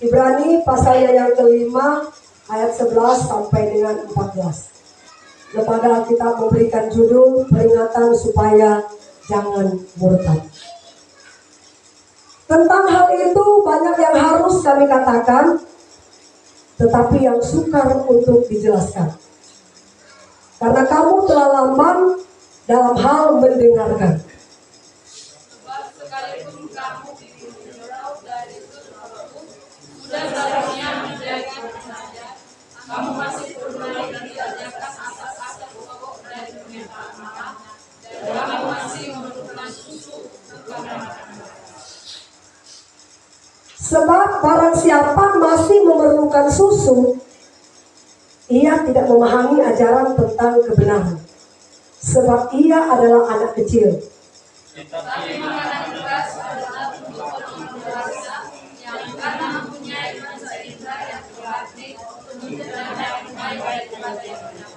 Ibrani pasalnya yang kelima ayat 11 sampai dengan 14. Lembaga Alkitab memberikan judul peringatan supaya jangan murtad. Tentang hal itu banyak yang harus kami katakan, tetapi yang sukar untuk dijelaskan. Karena kamu telah lamban dalam hal mendengarkan. Sebab sekalipun kamu dijauh dari Kristus, sudah seharusnya menjadi penaja, kamu masih perlu diajarkan asas-asas pokok dari permintaan Allah, dan kamu masih memerlukan susu bukan makanan. Sebab barang siapa masih memerlukan susu, ia tidak memahami ajaran tentang kebenaran, sebab ia adalah anak kecil. Tetapi makanan keras adalah untuk orang dewasa yang karena mempunyai panca indera yang terlatih untuk mencerna baik kepada yang benar.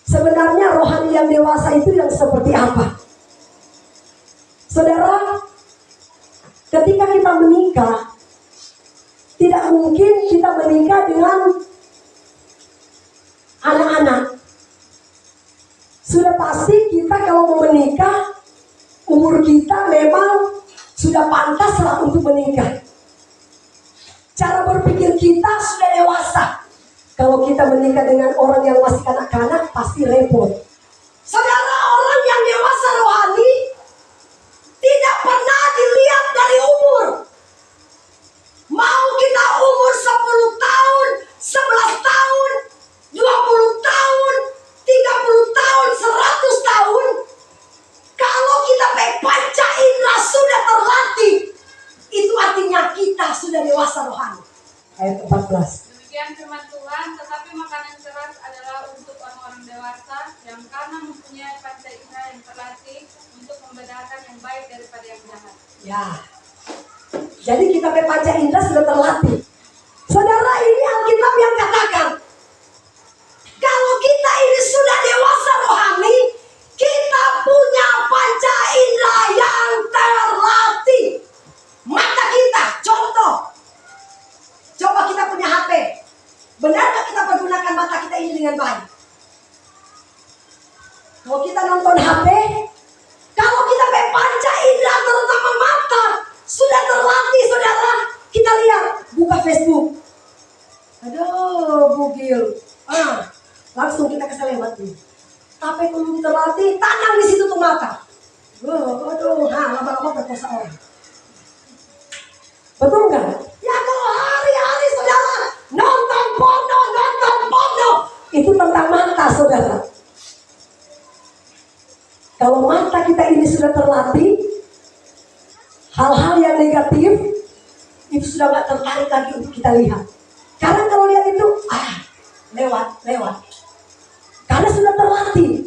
Sebenarnya rohani yang dewasa itu yang seperti apa? Saudara, ketika kita menikah, tidak mungkin kita menikah dengan anak-anak. Sudah pasti kita kalau mau menikah, umur kita memang sudah pantaslah untuk menikah. Cara berpikir kita sudah dewasa. Kalau kita menikah dengan orang yang masih kanak-kanak, pasti repot. Saudara, orang yang dewasa rohani tidak pernah dilihat dari umur. Mau kita umur 10 tahun, 11 tahun, 20 tahun, 30 tahun, 100 tahun. Kalau kita panca indera sudah terlatih, itu artinya kita sudah dewasa rohani. Ayat 14. Demikian firman Tuhan, tetapi makanan keras adalah untuk orang-orang dewasa yang karena mempunyai panca indera yang terlatih untuk membedakan yang baik daripada yang jahat. Ya. Jadi kita panca indera sudah terlatih. Saudara, ini Alkitab yang katakan, kalau kita ini sudah dewasa rohani, kita punya panca indera yang terlatih. Mata kita, contoh. Coba kita punya HP. Benarkah kita pergunakan mata kita ini dengan baik? Kalau kita nonton HP, kalau kita panca indera terutama mata sudah terlatih, saudara, kita lihat, buka Facebook. Aduh, bugil. Langsung kita keselewat nih. Tapi kalau terlatih, tanam di situ tuh mata. Lama-lama berkosa orang. Betul nggak? Ya kalau hari-hari saudara nonton porno, itu tentang mata, saudara. Kalau mata kita ini sudah terlatih, hal-hal yang negatif itu sudah nggak tertarik lagi untuk kita lihat. Karena kalau lihat itu, lewat. Karena sudah terlatih.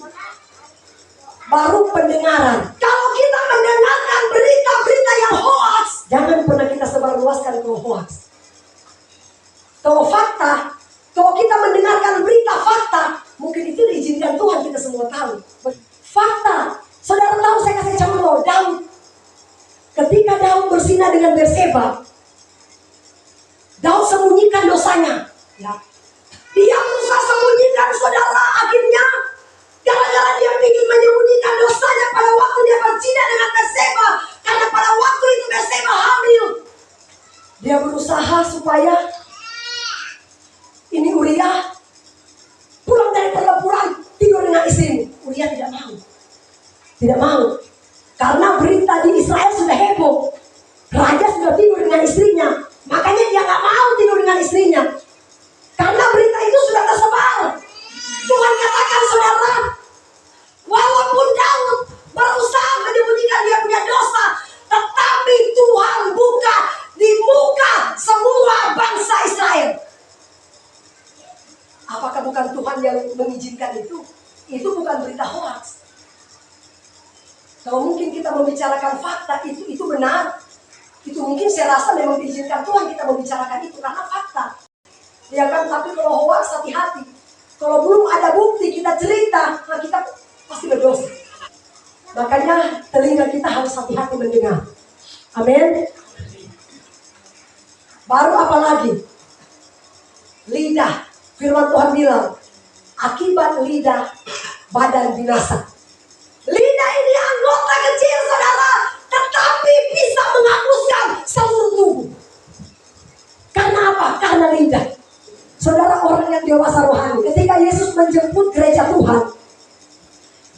Baru pendengaran. Kalau kita mendengarkan berita-berita yang hoax, jangan pernah kita sebarluaskan ke hoax. Kalau fakta, kalau kita mendengarkan berita fakta, mungkin itu diizinkan Tuhan, kita semua tahu. Fakta, saudara tahu, saya kasih contoh, Daud. Ketika Daud bersinah dengan Berseba, Daud sembunyikan dosanya. Ya. Dia berusaha sembunyikan, saudara, akhirnya gara-gara dia ingin menyembunyikan dosanya pada waktu dia berzina dengan Berseba, karena pada waktu itu Berseba hamil. Dia berusaha supaya ini Uria pulang dari pertempuran tidur dengan istrimu. Uria tidak mau, karena berita di Israel sudah heboh. Raja sudah tidur dengan istrinya, makanya dia nggak mau tidur dengan istrinya. Karena berita itu sudah tersebar. Tuhan katakan, saudara, walaupun Daud berusaha menyembunyikan dia punya dosa, tetapi Tuhan buka di muka semua bangsa Israel. Apakah bukan Tuhan yang mengizinkan itu? Itu bukan berita hoax. Kalau mungkin kita membicarakan fakta, itu benar. Itu mungkin saya rasa memang diizinkan Tuhan kita membicarakan itu karena fakta. Ya kan, tapi kalau hoax hati-hati. Kalau belum ada bukti kita cerita, nah kita pasti berdosa. Makanya telinga kita harus hati-hati mendengar. Amin. Baru apa lagi? Lidah. Firman Tuhan bilang, akibat lidah badan binasa. Lidah ini anggota kecil saudara, tetapi bisa menghanguskan seluruh tubuh. Karena apa? Karena lidah. Saudara, orang yang dewasa rohani, ketika Yesus menjemput gereja Tuhan,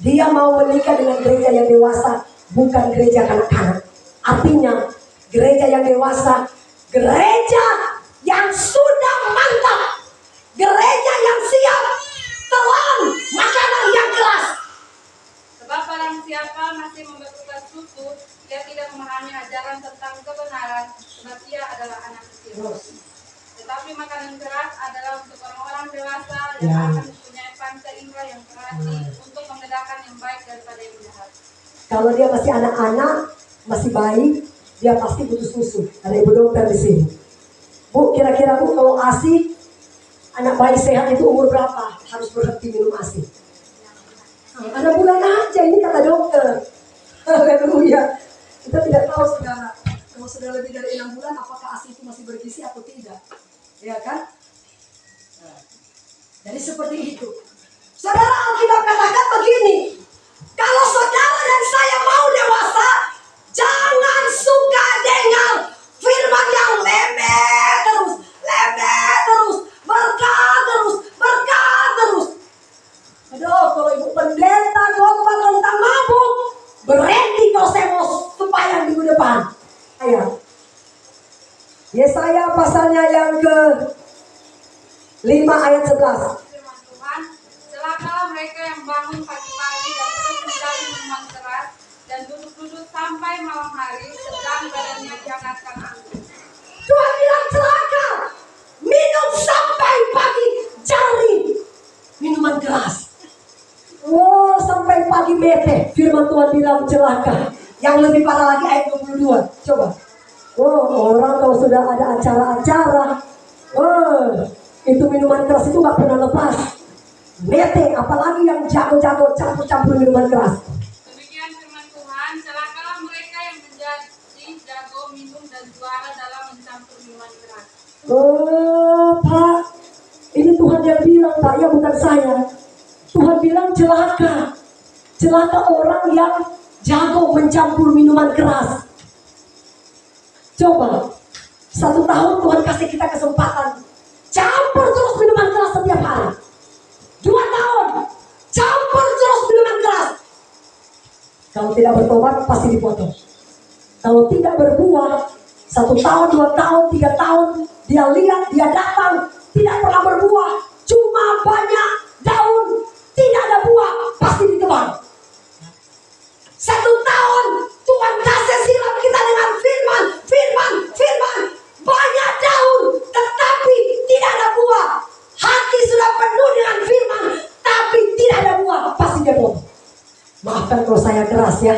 dia mau menikah dengan gereja yang dewasa, bukan gereja kanak-kanak. Artinya, gereja yang dewasa, gereja yang sudah mantap, gereja yang siap telan makanan yang keras. Sebab barang siapa masih membekukan susu, dia tidak memahami ajaran tentang kebenaran, sebab ia adalah anak kecil. Tetapi makanan keras adalah untuk orang-orang dewasa yang akan mempunyai panca indera yang terlatih untuk membedakan yang baik daripada yang jahat. Kalau dia masih anak-anak, masih bayi, dia pasti butuh susu. Ada ibu dokter di sini. Bu, kira-kira Bu, kalau ASI, anak bayi sehat itu umur berapa harus berhenti minum ASI? Ada bulan aja, ini kata dokter. Haleluya. Kita tidak tahu saudara, kalau sudah lebih dari 6 bulan, apakah ASI itu masih bergizi atau tidak? Ya kan? Jadi seperti itu. Saudara, Alkitab katakan begini, kalau saudara dan saya mau dewasa, jangan suka dengan firman yang lebar terus, berkat terus. Aduh, kalau ibu pendeta khotbah tentang mabuk, berhenti kalau saya mau sembahyang minggu depan. Ayo. Yesaya pasalnya yang ke-5 ayat 11. Firman Tuhan, celakalah mereka yang bangun pagi-pagi dan terus mencari minuman keras dan duduk-duduk sampai malam hari, sedang badannya dihangatkan angin. Tuhan bilang celaka, minum sampai pagi, cari minuman keras. Oh, sampai pagi bete. Firman Tuhan bilang celaka. Yang lebih parah lagi ayat 22. Coba. Oh, orang kalau sudah ada acara-acara, itu minuman keras itu gak pernah lepas. Bete, apalagi yang jago-jago campur-campur minuman keras. Demikian firman Tuhan, celakalah mereka yang menjadi jago minum dan juara dalam mencampur minuman keras. Oh, Pak, ini Tuhan yang bilang, Pak, ya bukan saya. Tuhan bilang celaka. Celaka orang yang jago mencampur minuman keras. Coba, 1 tahun Tuhan kasih kita kesempatan, campur terus minuman keras setiap hari. 2 tahun, campur terus minuman keras. Kalau tidak bertobat, pasti dipotong. Kalau tidak berbuah, 1 tahun, 2 tahun, 3 tahun, dia lihat, dia datang, tidak pernah berbuah, cuma banyak daun, tidak ada buah, pasti ditebang. 1 tahun, Tuhan kasih siram kita dengan firman, banyak daun, tetapi tidak ada buah. Hati sudah penuh dengan firman, tapi tidak ada buah, pasti dia potong. Maafkan kalau saya keras ya.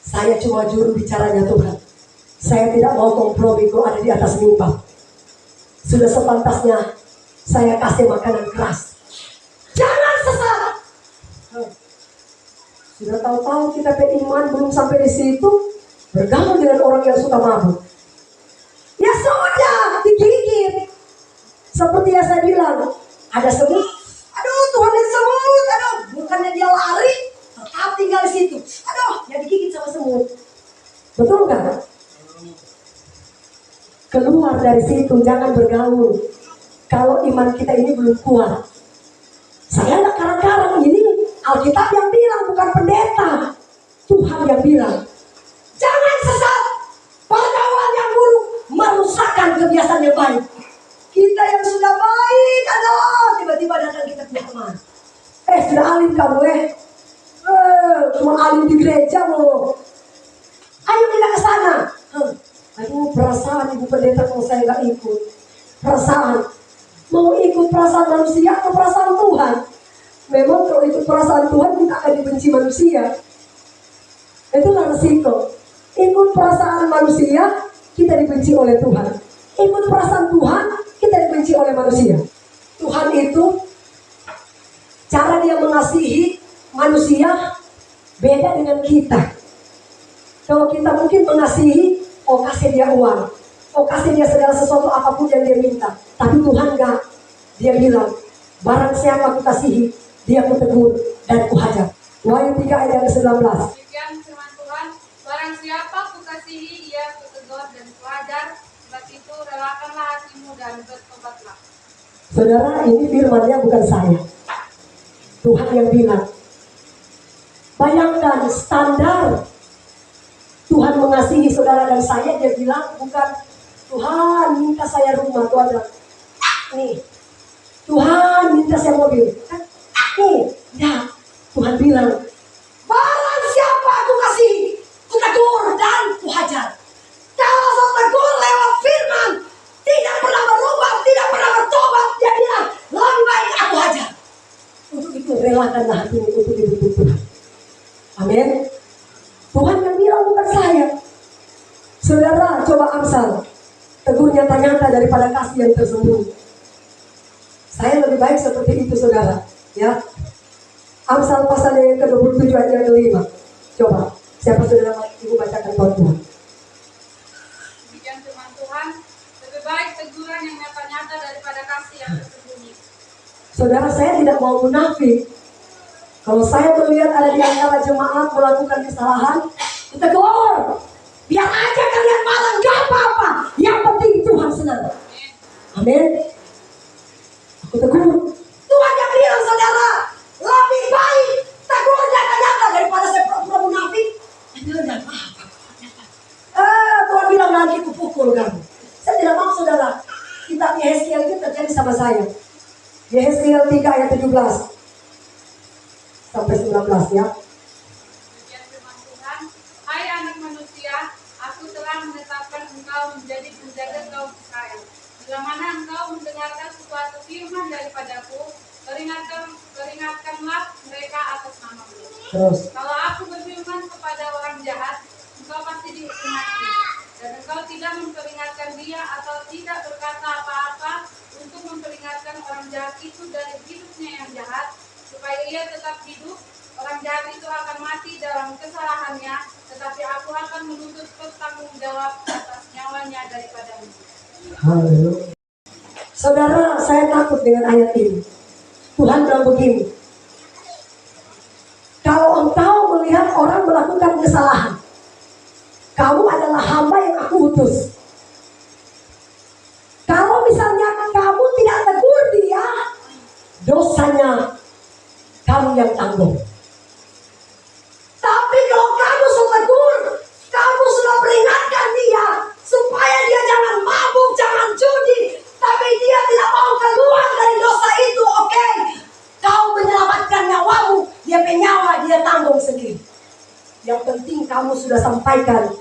Saya cuma juru bicaranya Tuhan. Saya tidak mau kompromi kalau ada di atas mimbar. Sudah sepantasnya saya kasih makanan keras. Jangan sesat. Sudah tahu-tahu kita beriman belum sampai di situ, bergaul dengan orang yang suka mabuk. Ya sudah, digigit. Seperti yang saya bilang, ada semut. Aduh, Tuhan yang semut. Aduh, bukannya dia lari, tetap tinggal di situ. Aduh, ya digigit sama semut. Betul nggak? Keluar dari situ, jangan bergaul. Kalau iman kita ini belum kuat. Saya nggak karang-karang, ini Alkitab yang bilang, bukan pendeta. Tuhan yang bilang. Jangan sesat. Pergaulan yang buruk merusakkan kebiasaan yang baik. Kita yang sudah baik, aduh, tiba-tiba datang kita punya teman. Sudah alim kamu cuma alim di gereja loh. Ayo kita ke sana. Aduh, perasaan ibu pendeta kalau saya nggak ikut. Perasaan. Mau ikut perasaan manusia atau perasaan Tuhan? Memang kalau ikut perasaan Tuhan kita akan dibenci manusia. Itulah resiko. Ikut perasaan manusia, kita dibenci oleh Tuhan. Ikut perasaan Tuhan, kita dibenci oleh manusia. Tuhan itu, cara dia mengasihi manusia beda dengan kita. Kalau kita mungkin mengasihi, kasih dia uang. kau kasih dia segala sesuatu apapun yang dia minta. Tapi Tuhan enggak. Dia bilang, barang siapa aku kasihi, dia ku tegur dan ku hajar. Wahyu 3 ayat yang ke-19. Demikian firman Tuhan, barang siapa ku kasihi, dia ku tegur dan ku hajar. Sebab itu relakanlah hatimu dan bertobatlah. Saudara, ini firman-Nya bukan saya. Tuhan yang bilang. Bayangkan standar Tuhan mengasihi saudara dan saya, dia bilang bukan Tuhan minta saya rumah, Tuhan bilang nih, Tuhan minta saya mobil, nih, ya Tuhan bilang barang siapa aku kasih, ku tegur dan ku hajar. Kalau saya tegur lewat firman, tidak pernah berubah, tidak pernah bertobat, dia bilang lebih baik aku hajar. Untuk itu relakanlah hatimu untuk hidup Tuhan. Amin. Tuhan yang bilang bukan saya. Saudara, coba Amsal, tegur nyata-nyata daripada kasih yang tersembunyi. Saya lebih baik seperti itu, saudara. Ya, Amsal pasal yang ke-27 ayat yang ke-5. Coba, siapa saudara ibu bacakan buat Tuhan. Demikian firman Tuhan, lebih baik teguran yang nyata-nyata daripada kasih yang tersembunyi. Saudara, saya tidak mau munafik. Kalau saya melihat ada di antara jemaat melakukan kesalahan, kita keluar. Biar aja kalian marah, gak apa-apa. Yang penting Tuhan senang. Amin. Aku tegur. Tuhan yang bilang, saudara, lebih baik tegur nyata-nyata daripada saya pura-pura munafik. Tidak apa-apa. Tuhan bilang nanti aku pukul kamu. Saya tidak mau, saudara. Kitab Yehezkiel itu terjadi sama saya. Yehezkiel 3 ayat 17 sampai 19 ya. Demikian firman Tuhan, hai anak manusia, aku telah menetapkan engkau menjadi penjaga kaum Israel. Bila mana engkau mendengarkan suatu firman daripadaku, peringatkanlah mereka atas namamu. Terus. Kalau aku berfirman kepada orang jahat, engkau pasti dihukum mati. Dan engkau tidak memperingatkan dia atau tidak berkata apa-apa untuk memperingatkan orang jahat itu dari hidupnya yang jahat, supaya ia tetap hidup. Orang jahat itu akan mati dalam kesalahannya, tetapi aku akan menuntut bertanggung jawab atas nyawanya daripadamu. Haleluya. Saudara, saya takut dengan ayat ini. Tuhan bilang begini, kalau engkau melihat orang melakukan kesalahan, kamu adalah hamba yang aku utus. Kalau misalnya kamu tidak tegur dia, dosanya kamu yang tanggung. Tapi kalau kamu sudah tegur, kamu sudah peringatkan dia supaya dia jangan mabuk, jangan judi, tapi dia tidak mau keluar dari dosa itu, oke? Kau menyelamatkan nyawamu, dia penyawa, dia tanggung sendiri. Yang penting kamu sudah sampaikan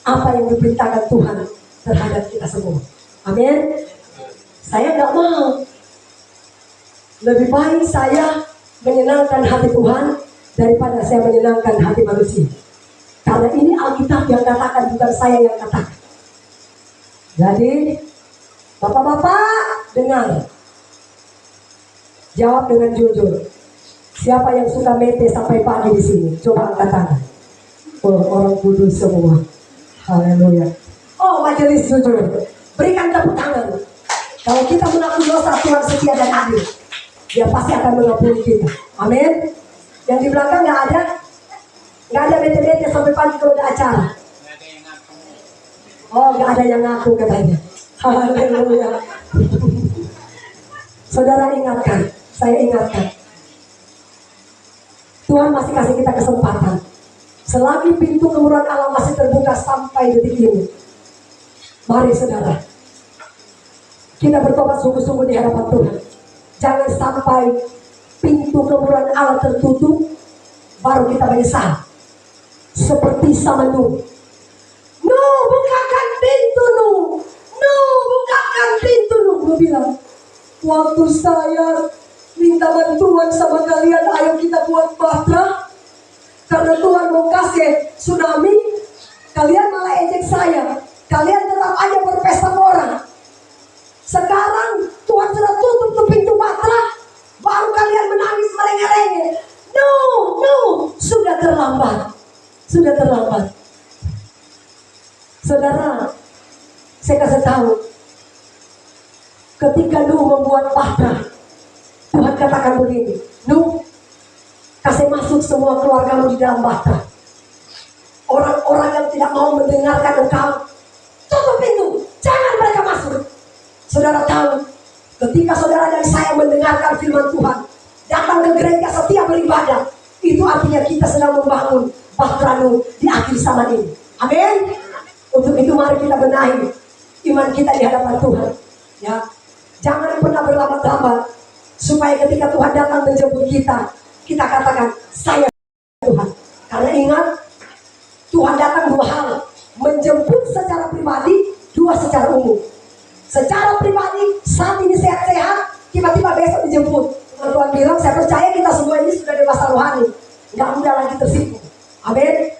apa yang diperintahkan Tuhan terhadap kita semua. Amin. Saya nggak mau. Lebih baik saya menyenangkan hati Tuhan daripada saya menyenangkan hati manusia. Karena ini Alkitab yang katakan, bukan saya yang katakan. Jadi, bapak-bapak dengar. Jawab dengan jujur. Siapa yang suka mete sampai pagi di sini? Coba angkat tangan. Oh, orang kudus semua. Haleluya. Oh, majelis jujur. Berikan tepuk tangan. Kalau kita mengaku dosa, Tuhan setia dan adil. Dia pasti akan mengampuni kita. Amin. Yang di belakang nggak ada, bete-bete sampai pagi kalau ada acara. Oh, nggak ada yang ngaku katanya. Haleluya. Saudara ingatkan, saya ingatkan. Tuhan masih kasih kita kesempatan. Selagi pintu kemurahan Allah masih terbuka sampai detik ini, mari saudara, kita bertobat sungguh-sungguh di hadapan Tuhan. Jangan sampai pintu kemurahan Allah tertutup, baru kita menyesal. Seperti sama Nuh. Nuh, bukakan pintu Nuh. Nuh, bukakan pintu Nuh. Nuh bilang, waktu saya minta bantuan sama kalian, ayo kita buat bahtera. Karena Tuhan mau kasih tsunami, kalian malah ejek saya. Kalian tetap aja berpesta orang. Sekarang Tuhan sudah tutup tuh pintu bahtera, baru kalian menangis merengek-rengek. No, sudah terlambat. Sudah terlambat. Saudara, Saya kasih tahu, ketika Nuh membuat bahtera, Tuhan katakan begini, Nuh, kasih masuk semua keluargamu di dalam bahtera. Orang-orang yang tidak mau mendengarkan engkau, tutup pintu, jangan mereka masuk. Saudara tahu, ketika saudara dan saya mendengarkan firman Tuhan, datang ke gereja setiap beribadah, itu artinya kita sedang membangun bahtera Nuh di akhir zaman ini. Amin. Untuk itu mari kita benahi iman kita di hadapan Tuhan. Ya, jangan pernah berlama-lama, supaya ketika Tuhan datang menjemput kita, kita katakan, saya Tuhan. Karena ingat, Tuhan datang dua hal, menjemput secara pribadi, dua secara umum. Secara pribadi, saat ini sehat-sehat, tiba-tiba besok dijemput. Tuhan bilang, saya percaya kita semua ini sudah dewasa rohani, nggak mudah lagi tersinggung. Amin.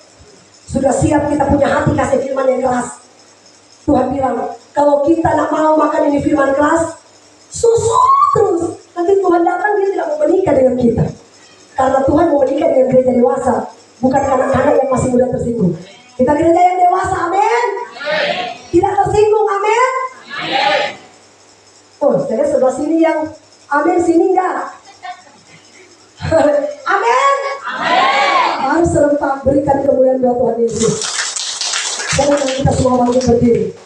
Sudah siap kita punya hati kasih firman yang keras. Tuhan bilang, kalau kita nak mau makan ini firman keras, susu terus. Nanti Tuhan datang, dia tidak mau menikah dengan kita. Karena Tuhan mau menikah dengan gereja dewasa, bukan anak-anak yang masih muda tersinggung. Kita gereja yang dewasa, amin. Tidak tersinggung, amin. Oh, saya sebelah sini yang amin, sini enggak. Amin. Harus serempak berikan kemuliaan buat Tuhan Yesus. Sekarang kita semua bangkit berdiri.